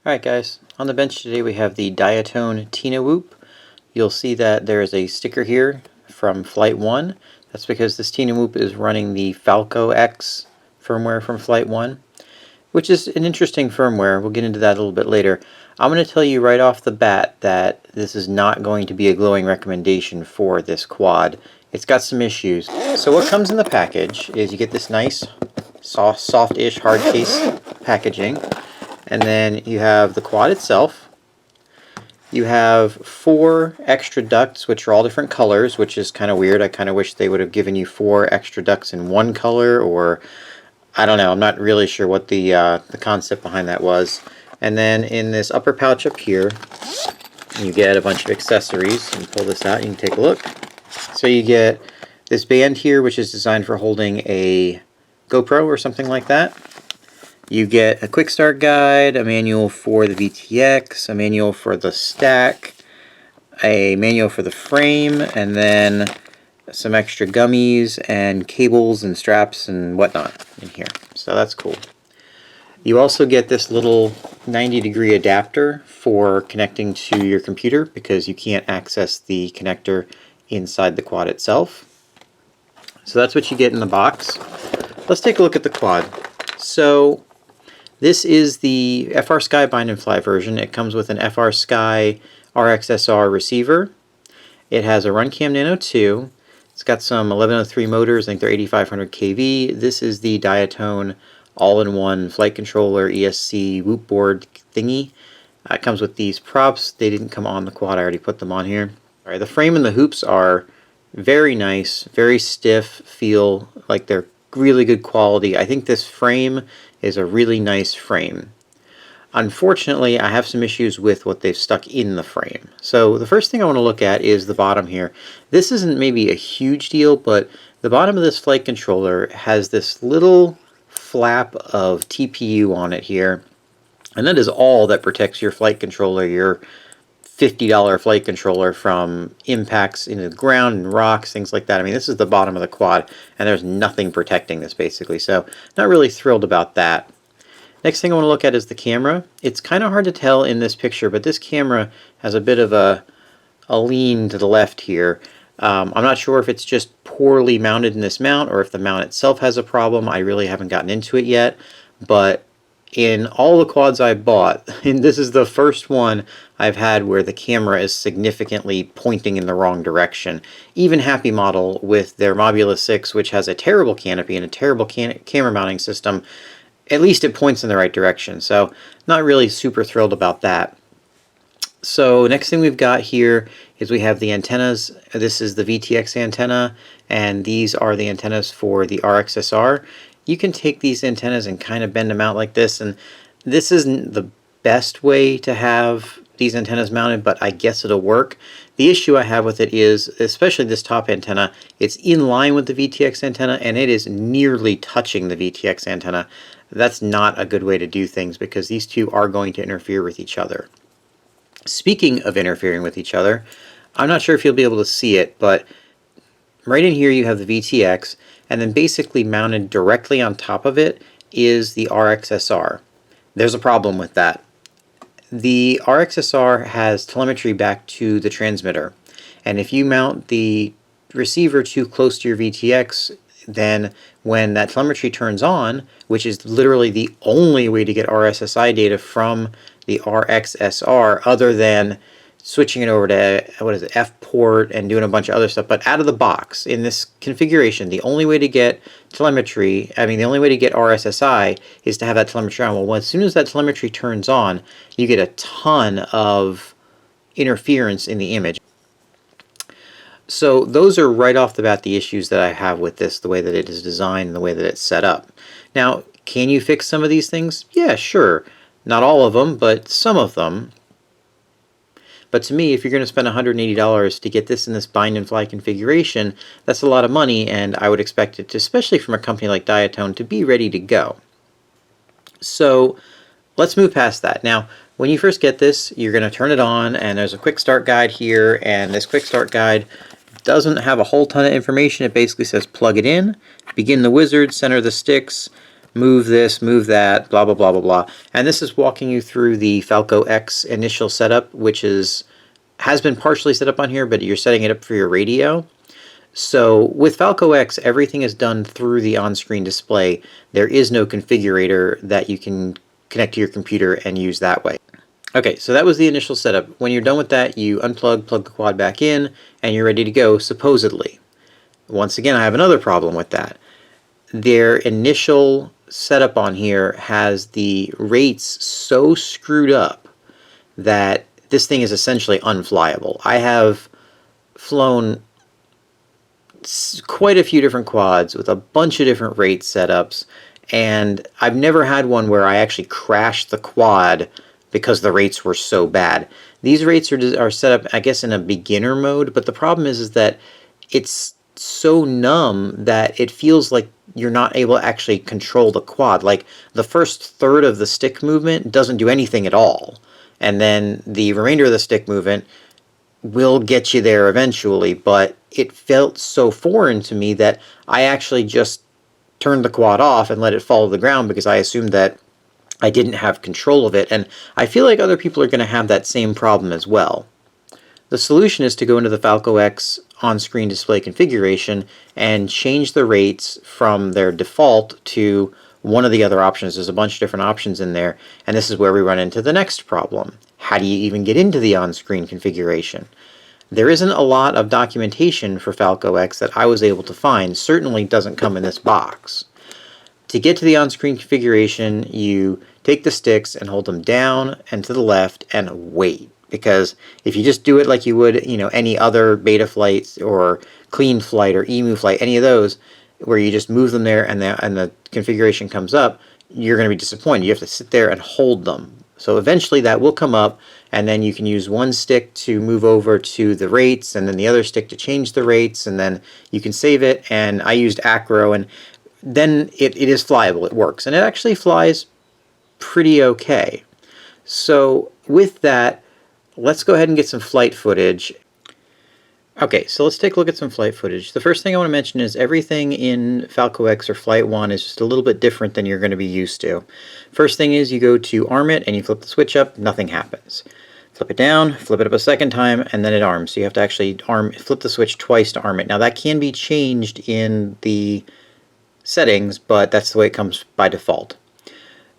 Alright guys, on the bench today we have the Diatone Tina Whoop. You'll see that there is a sticker here from Flight 1. That's because this Tina Whoop is running the Falco X firmware from Flight 1, which is an interesting firmware. We'll get into that a little bit later. I'm going to tell you right off the bat that this is not going to be a glowing recommendation for this quad. It's got some issues. So what comes in the package is you get this nice soft-ish hard case packaging. And then you have the quad itself. You have 4 extra ducts, which are all different colors, which is kind of weird. I kind of wish they would have given you 4 extra ducts in one color, or I don't know. I'm not really sure what the concept behind that was. And then in this upper pouch up here, you get a bunch of accessories. You pull this out, you can take a look. So you get this band here, which is designed for holding a GoPro or something like that. You get a quick start guide, a manual for the VTX, a manual for the stack, a manual for the frame, and then some extra gummies and cables and straps and whatnot in here. So that's cool. You also get this little 90-degree adapter for connecting to your computer because you can't access the connector inside the quad itself. So that's what you get in the box. Let's take a look at the quad. So this is the FrSky Bind & Fly version. It comes with an FrSky RXSR receiver. It has a Runcam Nano 2. It's got some 1103 motors. I think they're 8500 kV. This is the Diatone all-in-one flight controller ESC whoop board thingy. It comes with these props. They didn't come on the quad. I already put them on here. All right, the frame and the hoops are very nice, very stiff, feel like they're really good quality. I think this frame is a really nice frame. Unfortunately, I have some issues with what they've stuck in the frame. So the first thing I want to look at is the bottom here. This isn't maybe a huge deal, but the bottom of this flight controller has this little flap of TPU on it here, and that is all that protects your flight controller, your $50 flight controller, from impacts into the ground and rocks, things like that. I mean, this is the bottom of the quad, and there's nothing protecting this basically, so not really thrilled about that. Next thing I want to look at is the camera. It's kind of hard to tell in this picture, but this camera has a bit of a lean to the left here. I'm not sure if it's just poorly mounted in this mount or if the mount itself has a problem. I really haven't gotten into it yet, but in all the quads I bought, and this is the first one I've had where the camera is significantly pointing in the wrong direction. Even Happy Model with their Mobula 6, which has a terrible canopy and a terrible camera mounting system, at least it points in the right direction. So not really super thrilled about that. So next thing we've got here is we have the antennas. This is the VTX antenna, and these are the antennas for the RXSR. You can take these antennas and kind of bend them out like this, and this isn't the best way to have these antennas mounted, but I guess it'll work. The issue I have with it is, especially this top antenna, it's in line with the VTX antenna, and it is nearly touching the VTX antenna. That's not a good way to do things because these two are going to interfere with each other. Speaking of interfering with each other, I'm not sure if you'll be able to see it, but right in here you have the VTX, and then basically mounted directly on top of it is the RXSR. There's a problem with that. The RXSR has telemetry back to the transmitter, and if you mount the receiver too close to your VTX, then when that telemetry turns on, which is literally the only way to get RSSI data from the RXSR other than switching it over to, what is it, F port and doing a bunch of other stuff, but out of the box, in this configuration, the only way to get telemetry, the only way to get RSSI is to have that telemetry on. Well, as soon as that telemetry turns on, you get a ton of interference in the image. So those are right off the bat the issues that I have with this, the way that it is designed and the way that it's set up. Now, can you fix some of these things? Yeah, sure. Not all of them, but some of them. But to me, if you're going to spend $180 to get this in this bind and fly configuration, that's a lot of money, and I would expect it to, especially from a company like Diatone, to be ready to go. So let's move past that. Now, when you first get this, you're going to turn it on, and there's a quick start guide here, and this quick start guide doesn't have a whole ton of information. It basically says plug it in, begin the wizard, center the sticks, move this, move that, blah, blah, blah, blah, blah. And this is walking you through the Falco X initial setup, which has been partially set up on here, but you're setting it up for your radio. So with Falco X, everything is done through the on-screen display. There is no configurator that you can connect to your computer and use that way. Okay, so that was the initial setup. When you're done with that, you unplug, plug the quad back in, and you're ready to go, supposedly. Once again, I have another problem with that. Their initial setup on here has the rates so screwed up that this thing is essentially unflyable. I have flown quite a few different quads with a bunch of different rate setups, and I've never had one where I actually crashed the quad because the rates were so bad. These rates are set up, I guess, in a beginner mode, but the problem is that it's so numb that it feels like you're not able to actually control the quad. Like, the first third of the stick movement doesn't do anything at all, and then the remainder of the stick movement will get you there eventually, but it felt so foreign to me that I actually just turned the quad off and let it fall to the ground because I assumed that I didn't have control of it, and I feel like other people are going to have that same problem as well. The solution is to go into the Falco X on-screen display configuration and change the rates from their default to one of the other options. There's a bunch of different options in there, and this is where we run into the next problem. How do you even get into the on-screen configuration? There isn't a lot of documentation for Falco X that I was able to find. Certainly doesn't come in this box. To get to the on-screen configuration, you take the sticks and hold them down and to the left and wait. Because if you just do it like you would, any other Betaflight or Clean Flight or Emu Flight, any of those, where you just move them there and the configuration comes up, you're going to be disappointed. You have to sit there and hold them. So eventually that will come up, and then you can use one stick to move over to the rates, and then the other stick to change the rates, and then you can save it. And I used Acro, and then it is flyable. It works, and it actually flies pretty okay. So with that, let's go ahead and get some flight footage. Okay, so let's take a look at some flight footage. The first thing I want to mention is everything in Falco X or Flight 1 is just a little bit different than you're going to be used to. First thing is you go to arm it and you flip the switch up, nothing happens. Flip it down, flip it up a second time, and then it arms. So you have to actually flip the switch twice to arm it. Now that can be changed in the settings, but that's the way it comes by default.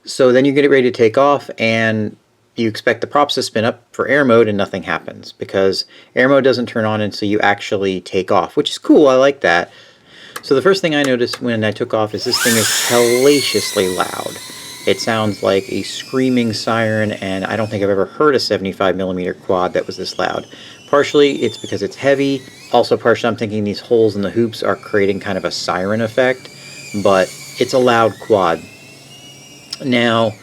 So then you get it ready to take off, and you expect the props to spin up for air mode, and nothing happens because air mode doesn't turn on until you actually take off, which is cool. I like that. So the first thing I noticed when I took off is this thing is hellaciously loud. It sounds like a screaming siren, and I don't think I've ever heard a 75mm quad that was this loud. Partially it's because it's heavy. Also partially I'm thinking these holes in the hoops are creating kind of a siren effect, but it's a loud quad. Now,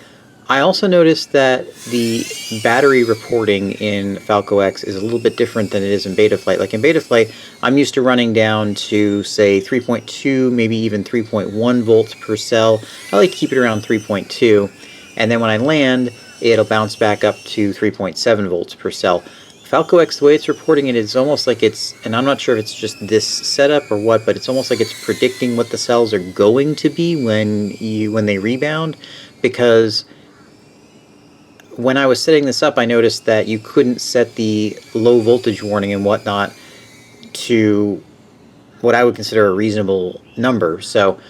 I also noticed that the battery reporting in Falco X is a little bit different than it is in Betaflight. Like in Betaflight, I'm used to running down to, say, 3.2, maybe even 3.1 volts per cell. I like to keep it around 3.2, and then when I land, it'll bounce back up to 3.7 volts per cell. Falco X, the way it's reporting it, is almost like it's, and I'm not sure if it's just this setup or what, but it's almost like it's predicting what the cells are going to be when they rebound, because when I was setting this up, I noticed that you couldn't set the low voltage warning and whatnot to what I would consider a reasonable number. So,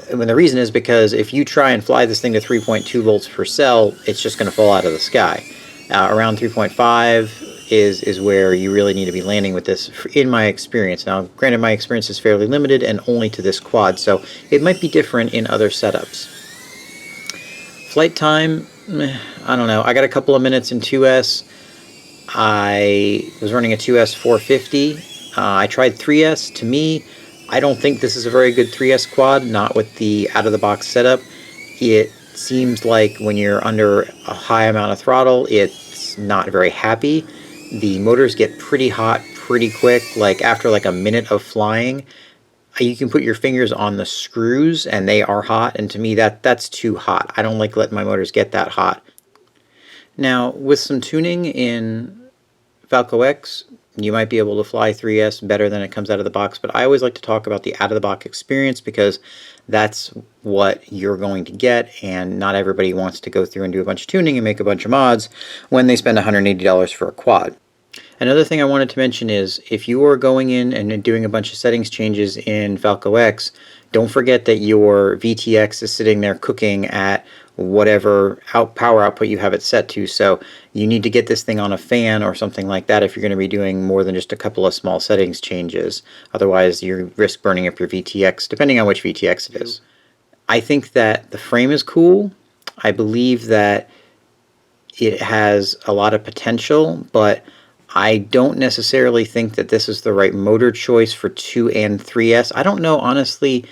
the reason is because if you try and fly this thing to 3.2 volts per cell, it's just going to fall out of the sky. Around 3.5 is where you really need to be landing with this, in my experience. Now, granted, my experience is fairly limited and only to this quad, so it might be different in other setups. Flight time, I don't know. I got a couple of minutes in 2S. I was running a 2S 450. I tried 3S. To me, I don't think this is a very good 3S quad, not with the out-of-the-box setup. It seems like when you're under a high amount of throttle, it's not very happy. The motors get pretty hot pretty quick. Like after like a minute of flying, you can put your fingers on the screws and they are hot, and to me that's too hot. I don't like letting my motors get that hot. Now with some tuning in Falco X, you might be able to fly 3S better than it comes out of the box, but I always like to talk about the out-of-the-box experience because that's what you're going to get, and not everybody wants to go through and do a bunch of tuning and make a bunch of mods when they spend $180 for a quad. Another thing I wanted to mention is if you are going in and doing a bunch of settings changes in Falco X, don't forget that your VTX is sitting there cooking at whatever power output you have it set to. So you need to get this thing on a fan or something like that if you're going to be doing more than just a couple of small settings changes. Otherwise, you risk burning up your VTX, depending on which VTX it is. I think that the frame is cool. I believe that it has a lot of potential, but I don't necessarily think that this is the right motor choice for 2 and 3S. I don't know, honestly,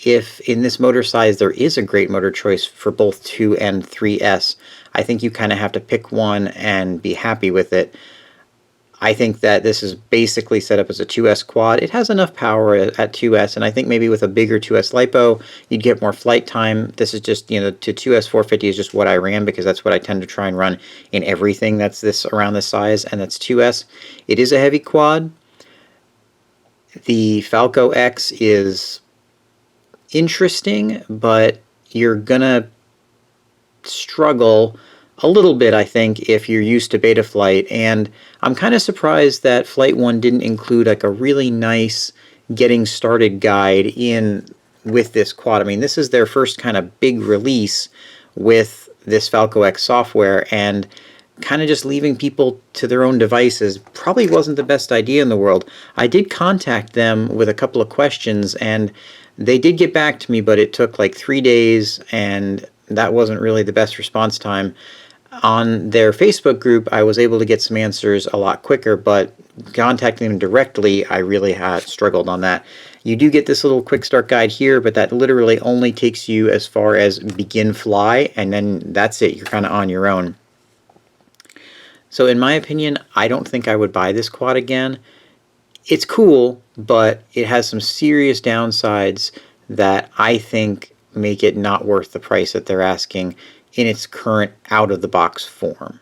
if in this motor size there is a great motor choice for both 2 and 3S. I think you kind of have to pick one and be happy with it. I think that this is basically set up as a 2S quad. It has enough power at 2S, and I think maybe with a bigger 2S LiPo, you'd get more flight time. This is just, to 2S 450 is just what I ran because that's what I tend to try and run in everything that's around this size, and that's 2S. It is a heavy quad. The Falco X is interesting, but you're gonna struggle a little bit, I think, if you're used to Betaflight, and I'm kind of surprised that Flight 1 didn't include like a really nice getting started guide with this quad. I mean, this is their first kind of big release with this Falco X software, and kind of just leaving people to their own devices probably wasn't the best idea in the world. I did contact them with a couple of questions, and they did get back to me, but it took like 3 days, and that wasn't really the best response time. On their Facebook group, I was able to get some answers a lot quicker, but contacting them directly, I really had struggled on that. You do get this little quick start guide here, but that literally only takes you as far as begin fly, and then that's it. You're kind of on your own. So in my opinion, I don't think I would buy this quad again. It's cool, but it has some serious downsides that I think make it not worth the price that they're asking in its current out-of-the-box form.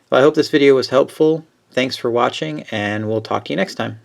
Well, I hope this video was helpful. Thanks for watching, and we'll talk to you next time.